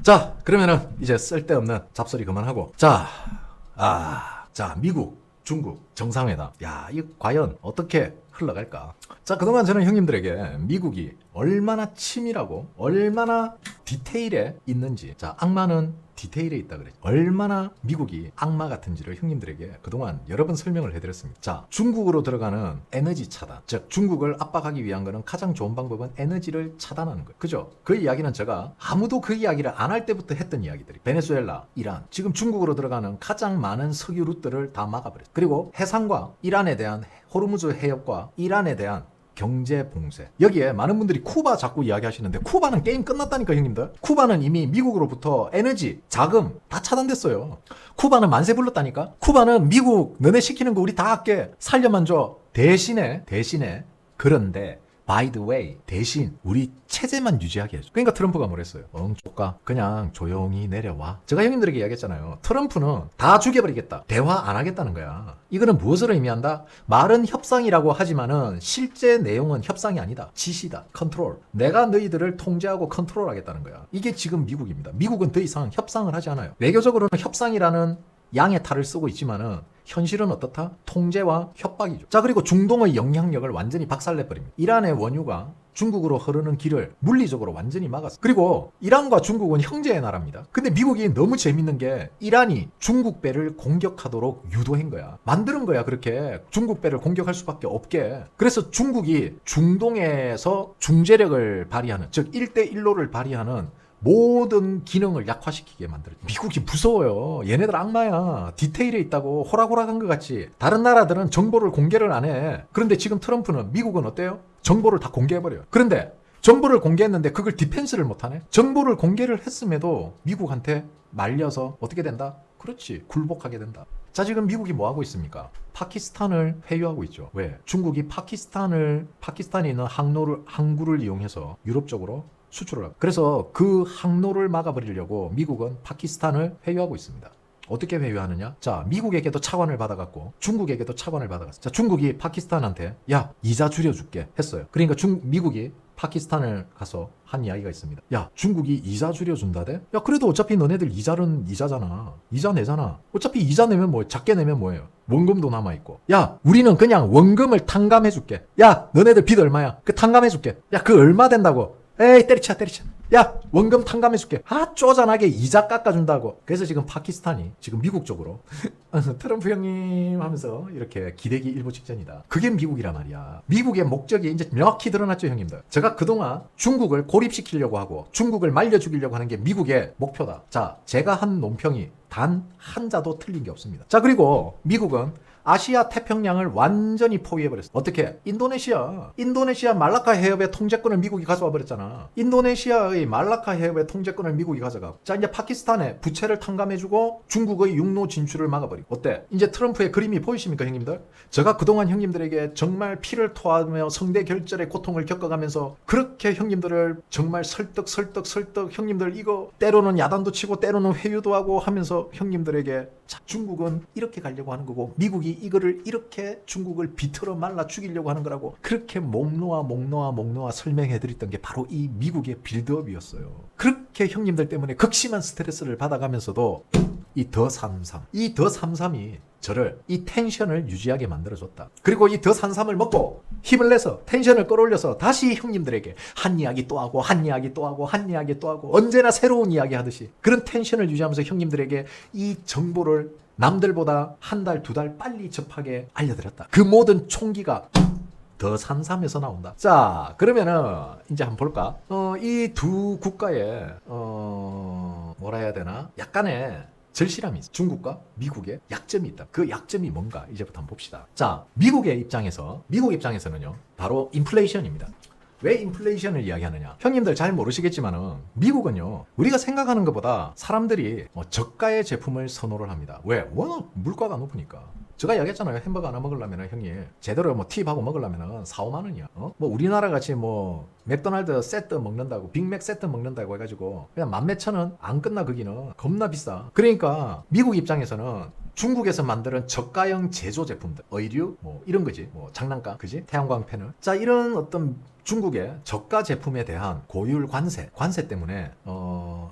자, 그러면은 이제 쓸데없는 잡소리 그만하고. 자, 미국, 중국 정상회담. 야, 이거 과연 어떻게 흘러갈까? 자, 그동안 저는 형님들에게 미국이 얼마나 치밀하고 얼마나 디테일에 있는지, 자, 악마는 디테일에 있다 그랬죠. 얼마나 미국이 악마 같은지를 형님들에게 그동안 여러 번 설명을 해드렸습니다. 자, 중국으로 들어가는 에너지 차단, 즉 중국을 압박하기 위한 거는 가장 좋은 방법은 에너지를 차단하는 거예요. 그죠? 그 이야기는 제가 아무도 그 이야기를 안 할 때부터 했던 이야기들이, 베네수엘라, 이란, 지금 중국으로 들어가는 가장 많은 석유 루트를 다 막아버렸어요. 그리고 해상과 이란에 대한 호르무즈 해협과 이란에 대한 경제 봉쇄. 여기에 많은 분들이 쿠바 자꾸 이야기하시는데, 쿠바는 게임 끝났다니까 형님들. 쿠바는 이미 미국으로부터 에너지, 자금 다 차단됐어요. 쿠바는 만세 불렀다니까. 쿠바는 미국 너네 시키는 거 우리 다 할게, 살려만 줘. 대신에 그런데 by the way, 대신 우리 체제만 유지하게 해줘. 그러니까 트럼프가 뭐랬어요? 조까 그냥 조용히 내려와. 제가 형님들에게 이야기했잖아요. 트럼프는 다 죽여버리겠다, 대화 안 하겠다는 거야. 이거는 무엇을 의미한다? 말은 협상이라고 하지만은 실제 내용은 협상이 아니다, 지시다, 컨트롤. 내가 너희들을 통제하고 컨트롤하겠다는 거야. 이게 지금 미국입니다. 미국은 더 이상 협상을 하지 않아요. 외교적으로는 협상이라는 양의 탈을 쓰고 있지만은 현실은 어떻다? 통제와 협박이죠. 자, 그리고 중동의 영향력을 완전히 박살내버립니다. 이란의 원유가 중국으로 흐르는 길을 물리적으로 완전히 막았어요. 그리고 이란과 중국은 형제의 나라입니다. 근데 미국이 너무 재밌는 게 이란이 중국 배를 공격하도록 유도한 거야. 만드는 거야. 그렇게 중국 배를 공격할 수밖에 없게. 그래서 중국이 중동에서 중재력을 발휘하는, 즉 1대1로를 발휘하는 모든 기능을 약화시키게 만들어요. 미국이 무서워요. 얘네들 악마야. 디테일에 있다고 호락호락한 것 같지. 다른 나라들은 정보를 공개를 안 해. 그런데 지금 트럼프는, 미국은 어때요? 정보를 다 공개해버려요. 그런데 정보를 공개했는데 그걸 디펜스를 못하네. 정보를 공개를 했음에도 미국한테 말려서 어떻게 된다? 그렇지, 굴복하게 된다. 자, 지금 미국이 뭐 하고 있습니까? 파키스탄을 회유하고 있죠. 왜? 중국이 파키스탄에 있는 항구를 이용해서 유럽 쪽으로 수출을 하고, 그래서 그 항로를 막아버리려고 미국은 파키스탄을 회유하고 있습니다. 어떻게 회유하느냐? 자, 미국에게도 차관을 받아갖고 중국에게도 차관을 받아갔어. 자, 중국이 파키스탄한테 야, 이자 줄여줄게 했어요. 그러니까 미국이 파키스탄을 가서 한 이야기가 있습니다. 야, 중국이 이자 줄여준다대? 야, 그래도 어차피 너네들 이자는 이자잖아. 이자 내잖아. 어차피 이자 내면 뭐, 작게 내면 뭐예요? 원금도 남아있고. 야, 우리는 그냥 원금을 탕감해줄게. 야, 너네들 빚 얼마야? 그 탕감해줄게. 야, 그 얼마 된다고? 에이, 때리쳐. 야, 원금 탕감해줄게. 쪼잔하게 이자 깎아준다고. 그래서 지금 파키스탄이 지금 미국 쪽으로 트럼프 형님 하면서 이렇게 기대기 일보 직전이다. 그게 미국이란 말이야. 미국의 목적이 이제 명확히 드러났죠, 형님들. 제가 그동안 중국을 고립시키려고 하고 중국을 말려 죽이려고 하는 게 미국의 목표다. 자, 제가 한 논평이 단 한자도 틀린 게 없습니다. 자, 그리고 미국은 아시아 태평양을 완전히 포위해버렸어. 어떻게? 인도네시아 말라카 해협의 통제권을 미국이 가져와 버렸잖아. 인도네시아의 말라카 해협의 통제권을 미국이 가져가고, 자, 이제 파키스탄에 부채를 탕감해주고 중국의 육로 진출을 막아버리고. 어때? 이제 트럼프의 그림이 보이십니까, 형님들? 제가 그동안 형님들에게 정말 피를 토하며 성대 결절의 고통을 겪어가면서 그렇게 형님들을 정말 설득 형님들 이거 때로는 야단도 치고 때로는 회유도 하고 하면서 형님들에게, 자, 중국은 이렇게 가려고 하는 거고 미국이 이거를 이렇게 중국을 비틀어 말라 죽이려고 하는 거라고 그렇게 목 놓아 설명해드렸던 게 바로 이 미국의 빌드업이었어요. 그렇게 형님들 때문에 극심한 스트레스를 받아가면서도 이 더 삼삼이 저를, 이 텐션을 유지하게 만들어줬다. 그리고 이 더 삼삼을 먹고 힘을 내서 텐션을 끌어올려서 다시 형님들에게 한 이야기 또 하고 언제나 새로운 이야기 하듯이 그런 텐션을 유지하면서 형님들에게 이 정보를 남들보다 한 달, 두 달 빨리 접하게 알려드렸다. 그 모든 총기가 더 삼삼에서 나온다. 자, 그러면은 이제 한번 볼까? 이 두 국가의 뭐라 해야 되나? 약간의 절실함이 있어. 중국과 미국의 약점이 있다. 그 약점이 뭔가 이제부터 한번 봅시다. 자, 미국 입장에서는요, 바로 인플레이션입니다. 왜 인플레이션을 이야기하느냐? 형님들 잘 모르시겠지만은 미국은요, 우리가 생각하는 것보다 사람들이 저가의 제품을 선호를 합니다. 왜? 워낙 물가가 높으니까. 제가 이야기했잖아요. 햄버거 하나 먹으려면 형님 제대로 뭐 팁하고 먹으려면 4, 5만 원이야. 뭐 우리나라 같이 뭐 맥도날드 세트 먹는다고, 빅맥 세트 먹는다고 해가지고 그냥 14,000원 안 끝나. 거기는 겁나 비싸. 그러니까 미국 입장에서는 중국에서 만드는 저가형 제조 제품들, 의류, 뭐 이런 거지, 뭐 장난감, 그지? 태양광 패널. 자, 이런 어떤 중국의 저가 제품에 대한 고율 관세 때문에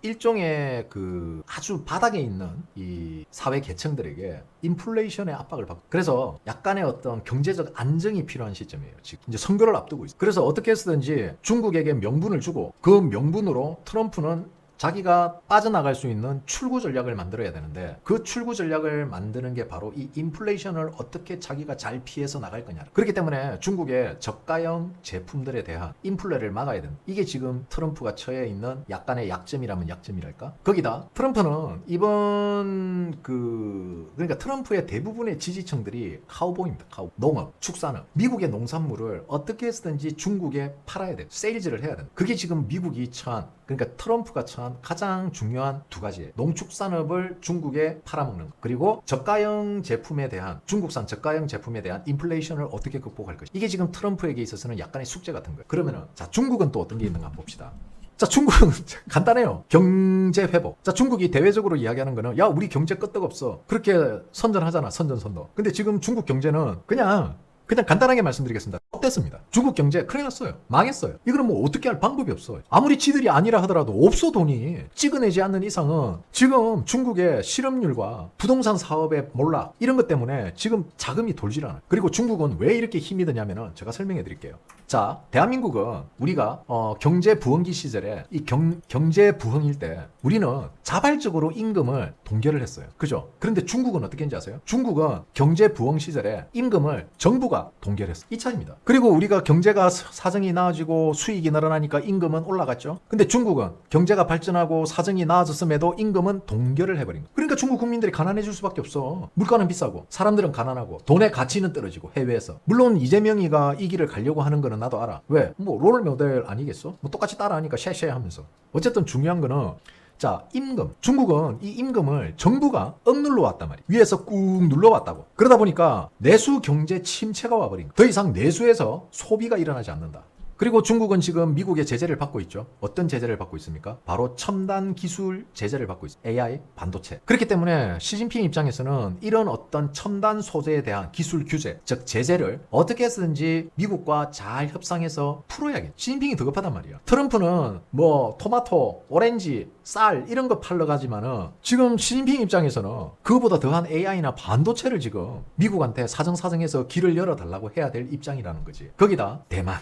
일종의 그 아주 바닥에 있는 이 사회 계층들에게 인플레이션의 압박을 받고, 그래서 약간의 어떤 경제적 안정이 필요한 시점이에요. 지금 이제 선거를 앞두고 있어요. 그래서 어떻게 해서든지 중국에게 명분을 주고, 그 명분으로 트럼프는 자기가 빠져나갈 수 있는 출구 전략을 만들어야 되는데, 그 출구 전략을 만드는 게 바로 이 인플레이션을 어떻게 자기가 잘 피해서 나갈 거냐. 그렇기 때문에 중국의 저가형 제품들에 대한 인플레를 막아야 된다. 이게 지금 트럼프가 처해 있는 약간의 약점이라면 약점이랄까? 거기다 트럼프는 이번 그러니까 트럼프의 대부분의 지지층들이 카우보이입니다. 농업, 축산업. 미국의 농산물을 어떻게 해서든지 중국에 팔아야 돼. 세일즈를 해야 된다. 그게 지금 미국이 처한, 그러니까 트럼프가 처한 가장 중요한 두 가지. 농축산업을 중국에 팔아먹는 것, 그리고 저가형 제품에 대한, 중국산 저가형 제품에 대한 인플레이션을 어떻게 극복할 것인가. 이게 지금 트럼프에게 있어서는 약간의 숙제 같은 거예요. 그러면은 자, 중국은 또 어떤 게 있는가 한번 봅시다. 자, 중국은 간단해요. 경제 회복. 자, 중국이 대외적으로 이야기하는 거는 야, 우리 경제 끄떡없어. 그렇게 선전하잖아. 선전선도. 근데 지금 중국 경제는 그냥 간단하게 말씀드리겠습니다. 됐습니다. 중국 경제 큰일 났어요. 망했어요. 이거는 뭐 어떻게 할 방법이 없어. 아무리 지들이 아니라 하더라도 없어. 돈이 찍어내지 않는 이상은 지금 중국의 실업률과 부동산 사업의 몰락, 이런 것 때문에 지금 자금이 돌질 않아요. 그리고 중국은 왜 이렇게 힘이 드냐면은 제가 설명해 드릴게요. 자, 대한민국은 우리가 경제 부흥기 시절에 이 경제 부흥일 때 우리는 자발적으로 임금을 동결을 했어요. 그죠? 그런데 중국은 어떻게 했는지 아세요? 중국은 경제 부흥 시절에 임금을 정부가 동결했어요. 이 차이입니다. 그리고 우리가 경제가 사정이 나아지고 수익이 늘어나니까 임금은 올라갔죠. 근데 중국은 경제가 발전하고 사정이 나아졌음에도 임금은 동결을 해버린 거예요. 그러니까 중국 국민들이 가난해질 수밖에 없어. 물가는 비싸고 사람들은 가난하고 돈의 가치는 떨어지고, 해외에서. 물론 이재명이가 이 길을 가려고 하는 거는 나도 알아. 왜? 뭐 롤 모델 아니겠어? 뭐 똑같이 따라하니까 쉐쉐 하면서. 어쨌든 중요한 거는, 자, 임금. 중국은 이 임금을 정부가 억눌러 왔단 말이에요. 위에서 꾹 눌러왔다고. 그러다 보니까 내수 경제 침체가 와버린 거예요. 더 이상 내수에서 소비가 일어나지 않는다. 그리고 중국은 지금 미국의 제재를 받고 있죠. 어떤 제재를 받고 있습니까? 바로 첨단 기술 제재를 받고 있습니다. AI, 반도체. 그렇기 때문에 시진핑 입장에서는 이런 어떤 첨단 소재에 대한 기술 규제, 즉 제재를 어떻게 해서든지 미국과 잘 협상해서 풀어야겠죠. 시진핑이 더 급하단 말이야. 트럼프는 뭐 토마토, 오렌지, 쌀 이런 거 팔러 가지만은 지금 시진핑 입장에서는 그거보다 더한 AI나 반도체를 지금 미국한테 사정사정해서 길을 열어달라고 해야 될 입장이라는 거지. 거기다 대만.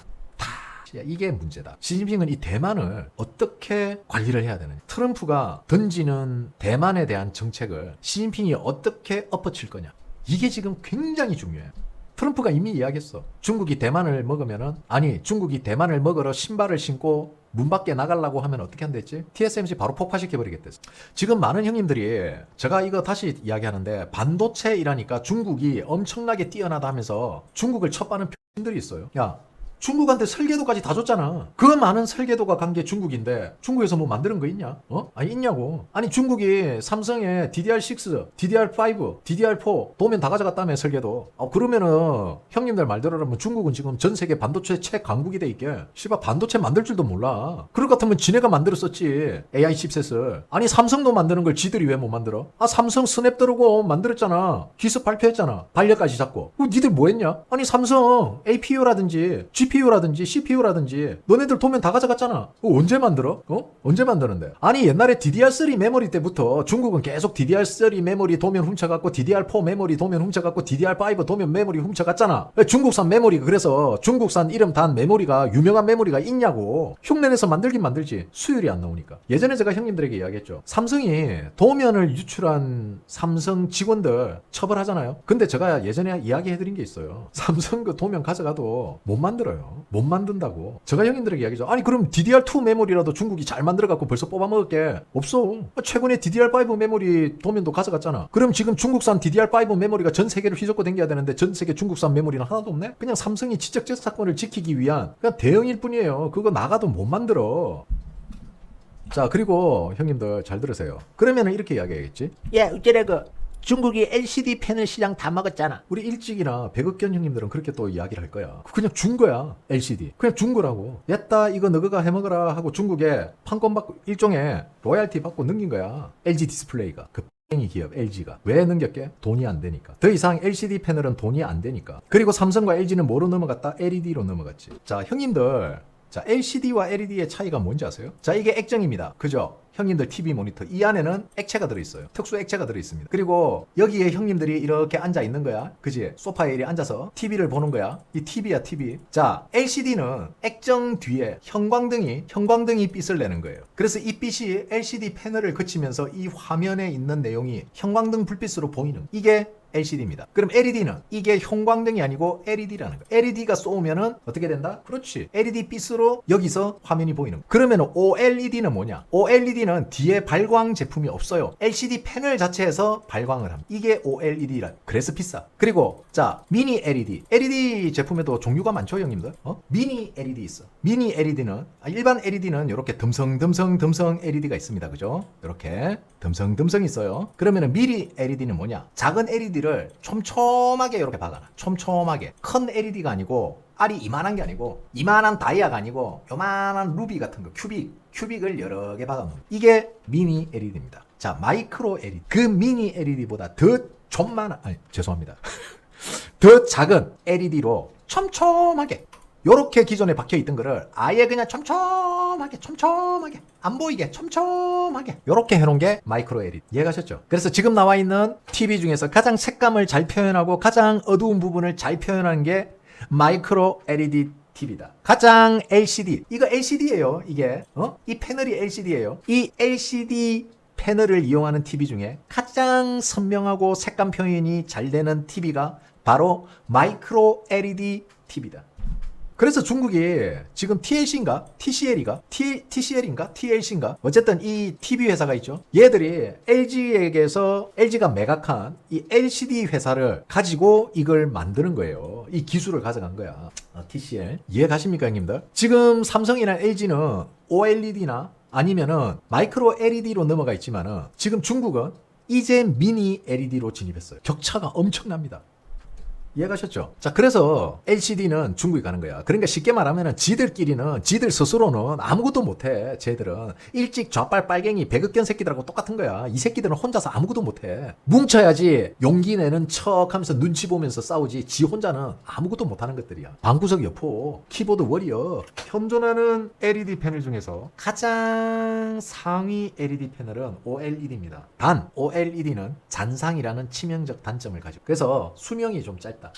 이게 문제다. 시진핑은 이 대만을 어떻게 관리를 해야 되느냐. 트럼프가 던지는 대만에 대한 정책을 시진핑이 어떻게 엎어칠 거냐. 이게 지금 굉장히 중요해요. 트럼프가 이미 이야기했어. 중국이 대만을 먹으면은, 아니, 중국이 대만을 먹으러 신발을 신고 문 밖에 나가려고 하면 어떻게 한댔지? TSMC 바로 폭파시켜버리겠댔어. 지금 많은 형님들이, 제가 이거 다시 이야기하는데, 반도체 이라니까 중국이 엄청나게 뛰어나다 하면서 중국을 첩하는 표현들이 있어요. 야, 중국한테 설계도까지 다 줬잖아. 그 많은 설계도가 간 게 중국인데 중국에서 뭐 만드는 거 있냐? 아니, 있냐고. 아니, 중국이 삼성의 DDR6, DDR5, DDR4 도면 다 가져갔다며, 설계도. 그러면은 형님들 말대로라면 중국은 지금 전 세계 반도체 최강국이 돼 있게, 씨발 반도체 만들 줄도 몰라. 그럴 것 같으면 지네가 만들었었지, AI 칩셋을. 아니, 삼성도 만드는 걸 지들이 왜 못 만들어? 삼성 스냅드래곤 만들었잖아. 기습 발표했잖아. 반려까지 잡고. 니들 뭐 했냐? 아니, 삼성 APU라든지 GPU라든지 CPU라든지 너네들 도면 다 가져갔잖아. 언제 만들어? 언제 만드는데? 아니, 옛날에 DDR3 메모리 때부터 중국은 계속 DDR3 메모리 도면 훔쳐갔고, DDR4 메모리 도면 훔쳐갔고, DDR5 도면 메모리 훔쳐갔잖아. 중국산 메모리, 그래서 중국산 이름 단 메모리가, 유명한 메모리가 있냐고. 흉내내서 만들긴 만들지, 수율이 안 나오니까. 예전에 제가 형님들에게 이야기했죠. 삼성이 도면을 유출한 삼성 직원들 처벌하잖아요. 근데 제가 예전에 이야기해드린 게 있어요. 삼성 그 도면 가져가도 못 만들어요. 못 만든다고. 제가 형님들에게 이야기죠. 아니, 그럼 DDR2 메모리라도 중국이 잘 만들어갖고 벌써 뽑아먹을 게 없어. 최근에 DDR5 메모리 도면도 가져갔잖아. 그럼 지금 중국산 DDR5 메모리가 전 세계를 휘젓고 댕겨야 되는데 전 세계 중국산 메모리는 하나도 없네? 그냥 삼성이 지적재산권을 지키기 위한 그냥 대응일 뿐이에요. 그거 나가도 못 만들어. 자, 그리고 형님들 잘 들으세요. 그러면은 이렇게 이야기하겠지. 야, 어쩌라고. 중국이 LCD 패널 시장 다 먹었잖아. 우리 일찍이나 백억견 형님들은 그렇게 또 이야기를 할 거야. 그냥 준 거야. LCD 그냥 준 거라고. 됐다, 이거 너가 해먹어라 하고 중국에 판권 받고 일종의 로얄티 받고 넘긴 거야. LG 디스플레이가. 이 기업 LG가 왜 넘겼게? 돈이 안 되니까. 더 이상 LCD 패널은 돈이 안 되니까. 그리고 삼성과 LG는 뭐로 넘어갔다? LED로 넘어갔지. 자, 형님들, 자, LCD와 LED의 차이가 뭔지 아세요? 자, 이게 액정입니다. 그죠? 형님들 TV 모니터 이 안에는 액체가 들어있어요. 특수 액체가 들어있습니다. 그리고 여기에 형님들이 이렇게 앉아 있는 거야. 그지? 소파에 이렇게 앉아서 TV를 보는 거야. 이 TV야 TV. 자, LCD는 액정 뒤에 형광등이 빛을 내는 거예요. 그래서 이 빛이 LCD 패널을 거치면서 이 화면에 있는 내용이 형광등 불빛으로 보이는 이게 LCD입니다. 그럼 LED는 이게 형광등이 아니고 LED라는 거예요. LED가 쏘면은 어떻게 된다? 그렇지. LED 빛으로 여기서 화면이 보이는 거예요. 그러면 OLED는 뭐냐? OLED는 뒤에 발광 제품이 없어요. LCD 패널 자체에서 발광을 합니다. 이게 OLED라. 그래서 비싸. 그리고 자, 미니 LED. LED 제품에도 종류가 많죠, 형님들? 미니 LED 있어. 미니 LED는 일반 LED는 이렇게 듬성 LED가 있습니다. 그죠? 이렇게 듬성 있어요. 그러면은 미니 LED는 뭐냐? 작은 LED를 촘촘하게 이렇게 박아놔. 촘촘하게. 큰 LED가 아니고 알이 이만한 게 아니고 이만한 다이아가 아니고 요만한 루비 같은 거 큐빅을 여러 개 박아놓은 이게 미니 LED입니다. 자, 마이크로 LED. 그 미니 LED보다 더 죄송합니다. 더 작은 LED로 촘촘하게 요렇게 기존에 박혀있던 거를 아예 그냥 촘촘하게 안 보이게 촘촘하게 요렇게 해놓은 게 마이크로 LED. 이해가셨죠? 그래서 지금 나와 있는 TV 중에서 가장 색감을 잘 표현하고 가장 어두운 부분을 잘 표현하는 게 마이크로 LED TV다. 가장 LCD. 이거 LCD예요. 이게 이 패널이 LCD예요. 이 LCD 패널을 이용하는 TV 중에 가장 선명하고 색감 표현이 잘 되는 TV가 바로 마이크로 LED TV다. 그래서 중국이 지금 TLC인가? TCL인가? TLC인가? 어쨌든 이 TV 회사가 있죠. 얘들이 LG에게서 LG가 매각한 이 LCD 회사를 가지고 이걸 만드는 거예요. 이 기술을 가져간 거야. TCL. 이해 가십니까, 형님들? 지금 삼성이나 LG는 OLED나 아니면은 마이크로 LED로 넘어가 있지만은 지금 중국은 이제 미니 LED로 진입했어요. 격차가 엄청납니다. 이해가셨죠? 자, 그래서 LCD는 중국에 가는 거야. 그러니까 쉽게 말하면 지들 스스로는 아무것도 못해. 쟤들은 일찍 좌빨 빨갱이 배극견 새끼들하고 똑같은 거야. 이 새끼들은 혼자서 아무것도 못해. 뭉쳐야지 용기 내는 척 하면서 눈치 보면서 싸우지. 지 혼자는 아무것도 못하는 것들이야. 방구석 여포, 키보드 워리어. 현존하는 LED 패널 중에서 가장 상위 LED 패널은 OLED입니다. 단 OLED는 잔상이라는 치명적 단점을 가지고 그래서 수명이 좀 짧다.